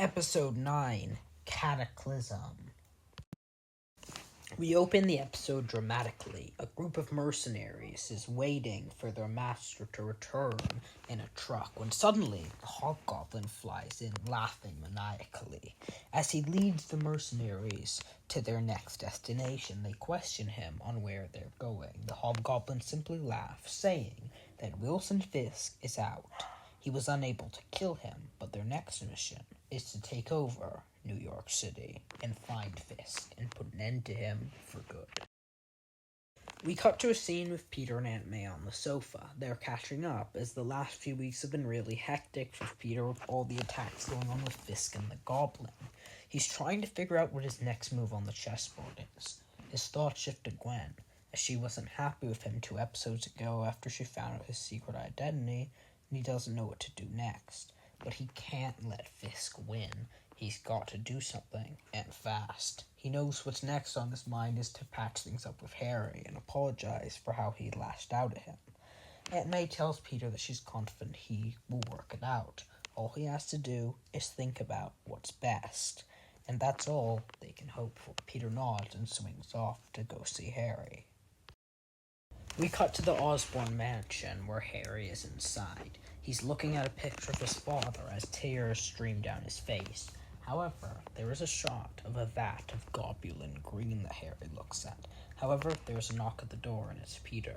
Episode 9, Cataclysm. We open the episode dramatically. A group of mercenaries is waiting for their master to return in a truck when suddenly the hobgoblin flies in, laughing maniacally. As he leads the mercenaries to their next destination, they question him on where they're going. The hobgoblin simply laughs, saying that Wilson Fisk is out. He was unable to kill him, but their next mission is to take over New York City and find Fisk and put an end to him for good. We cut to a scene with Peter and Aunt May on the sofa. They're catching up as the last few weeks have been really hectic for Peter with all the attacks going on with Fisk and the Goblin. He's trying to figure out what his next move on the chessboard is. His thoughts shift to Gwen, as she wasn't happy with him 2 episodes ago after she found out his secret identity, and he doesn't know what to do next. But he can't let Fisk win. He's got to do something, and fast. He knows what's next on his mind is to patch things up with Harry and apologize for how he lashed out at him. Aunt May tells Peter that she's confident he will work it out. All he has to do is think about what's best. And that's all they can hope for. Peter nods and swings off to go see Harry. We cut to the Osborn mansion where Harry is inside. He's looking at a picture of his father as tears stream down his face. However, there is a shot of a vat of globulin green that Harry looks at. However, there's a knock at the door and it's Peter.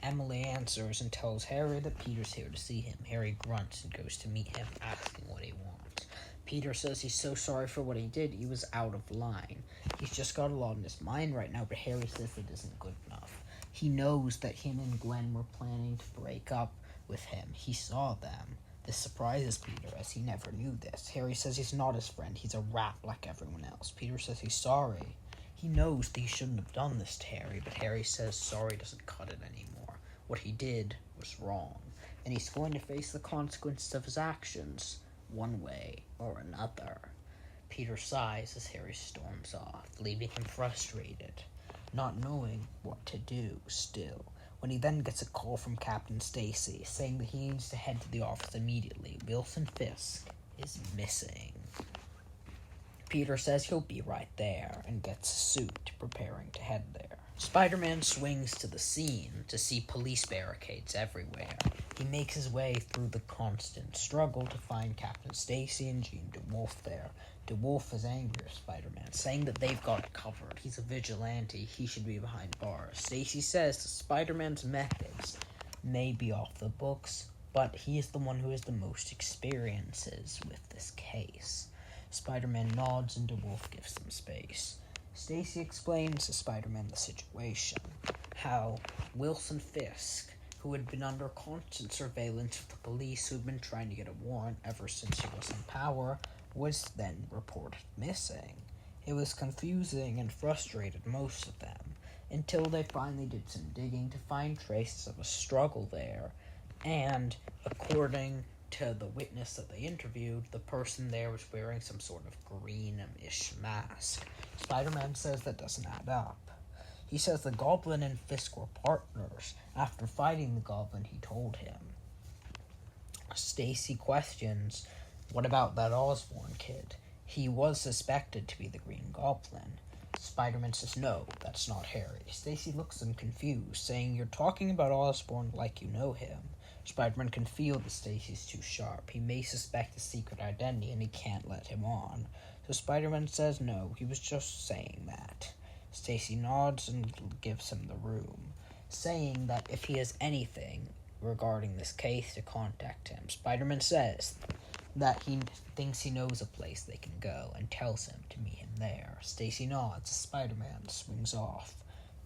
Emily answers and tells Harry that Peter's here to see him. Harry grunts and goes to meet him, asking what he wants. Peter says he's so sorry for what he did, he was out of line. He's just got a lot in his mind right now, but Harry says it isn't good enough. He knows that him and Gwen were planning to break up with him. He saw them. This surprises Peter, as he never knew this. Harry says he's not his friend. He's a rat like everyone else. Peter says he's sorry. He knows that he shouldn't have done this to Harry, but Harry says sorry doesn't cut it anymore. What he did was wrong, and he's going to face the consequences of his actions, one way or another. Peter sighs as Harry storms off, leaving him frustrated, not knowing what to do still. When he then gets a call from Captain Stacy saying that he needs to head to the office immediately, Wilson Fisk is missing. Peter says he'll be right there and gets a suit, preparing to head there. Spider-Man swings to the scene to see police barricades everywhere. He makes his way through the constant struggle to find Captain Stacy and Jean DeWolf there. DeWolf is angry with Spider-Man, saying that they've got it covered. He's a vigilante. He should be behind bars. Stacy says that Spider-Man's methods may be off the books, but he is the one who has the most experiences with this case. Spider-Man nods and DeWolf gives them space. Stacy explains to Spider-Man the situation, how Wilson Fisk, who had been under constant surveillance of the police who had been trying to get a warrant ever since he was in power, was then reported missing. It was confusing and frustrated most of them, until they finally did some digging to find traces of a struggle there, and according to the witness that they interviewed, the person there was wearing some sort of greenish mask. Spider-Man says that doesn't add up. He says the Goblin and Fisk were partners. After fighting the Goblin, he told him. Stacy questions, what about that Osborn kid? He was suspected to be the Green Goblin. Spider-Man says, no, that's not Harry. Stacy looks at him confused, saying, you're talking about Osborn like you know him. Spider-Man can feel that Stacy's too sharp. He may suspect his secret identity, and he can't let him on. So Spider-Man says, no, he was just saying that. Stacy nods and gives him the room, saying that if he has anything regarding this case, to contact him. Spider-Man says that he thinks he knows a place they can go and tells him to meet him there. Stacy nods as Spider-Man swings off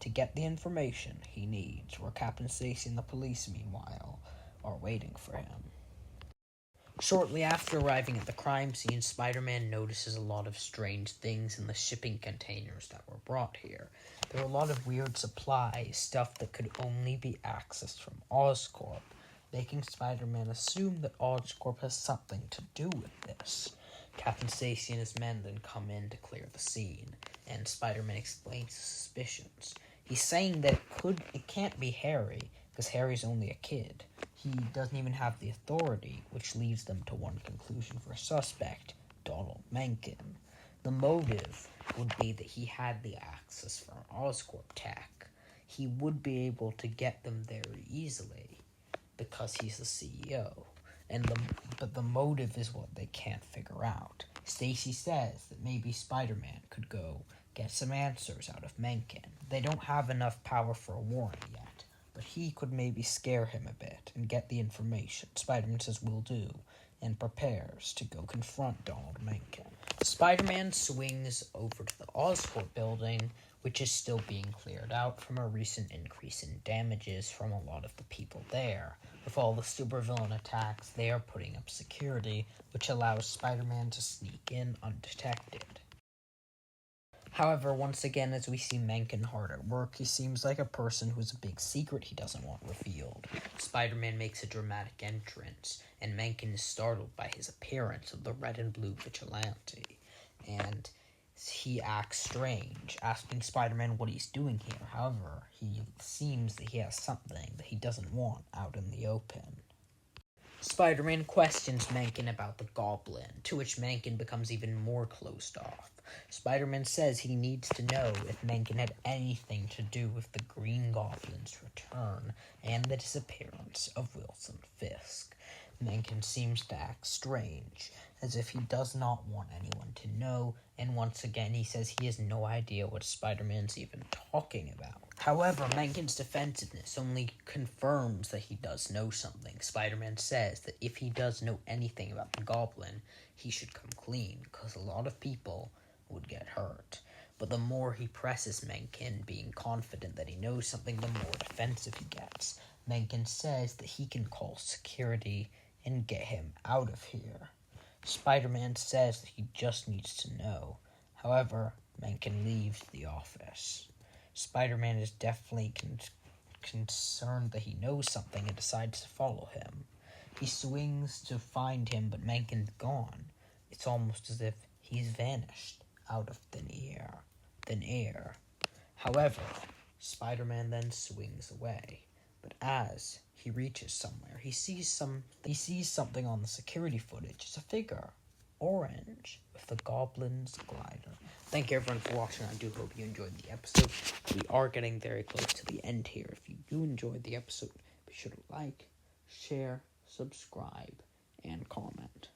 to get the information he needs, where Captain Stacy and the police, meanwhile, are waiting for him. Shortly after arriving at the crime scene, Spider-Man notices a lot of strange things in the shipping containers that were brought here. There are a lot of weird supplies, stuff that could only be accessed from Oscorp, making Spider-Man assume that Oscorp has something to do with this. Captain Stacy and his men then come in to clear the scene, and Spider-Man explains his suspicions. He's saying that it can't be Harry, because Harry's only a kid. He doesn't even have the authority, which leads them to one conclusion for a suspect, Donald Mencken. The motive would be that he had the access for Oscorp tech. He would be able to get them very easily because he's the CEO. But the motive is what they can't figure out. Stacy says that maybe Spider-Man could go get some answers out of Mencken. They don't have enough power for a warrant yet, but he could maybe scare him a bit and get the information. Spider-Man says will do, and prepares to go confront Donald Mencken. Spider-Man swings over to the Oscorp building, which is still being cleared out from a recent increase in damages from a lot of the people there. With all the supervillain attacks, they are putting up security, which allows Spider-Man to sneak in undetected. However, once again, as we see Mencken hard at work, he seems like a person who has a big secret he doesn't want revealed. Spider-Man makes a dramatic entrance, and Mencken is startled by his appearance of the red and blue vigilante, and he acts strange, asking Spider-Man what he's doing here. However, he seems that he has something that he doesn't want out in the open. Spider-Man questions Mencken about the Goblin, to which Mencken becomes even more closed off. Spider-Man says he needs to know if Mencken had anything to do with the Green Goblin's return and the disappearance of Wilson Fisk. Mencken seems to act strange, as if he does not want anyone to know, and once again he says he has no idea what Spider-Man's even talking about. However, Mencken's defensiveness only confirms that he does know something. Spider-Man says that if he does know anything about the Goblin, he should come clean, because a lot of people would get hurt. But the more he presses Mencken, being confident that he knows something, the more defensive he gets. Mencken says that he can call security and get him out of here. Spider-Man says that he just needs to know. However, Mencken leaves the office. Spider-Man is definitely concerned that he knows something and decides to follow him. He swings to find him, but Mencken's gone. It's almost as if he's vanished out of thin air. However, Spider-Man then swings away, but as he reaches somewhere, he sees something on the security footage. It's a figure, orange, with the Goblin's glider. Thank you everyone for watching. I do hope you enjoyed the episode. We are getting very close to the end here. If you do enjoy the episode, be sure to like, share, subscribe, and comment.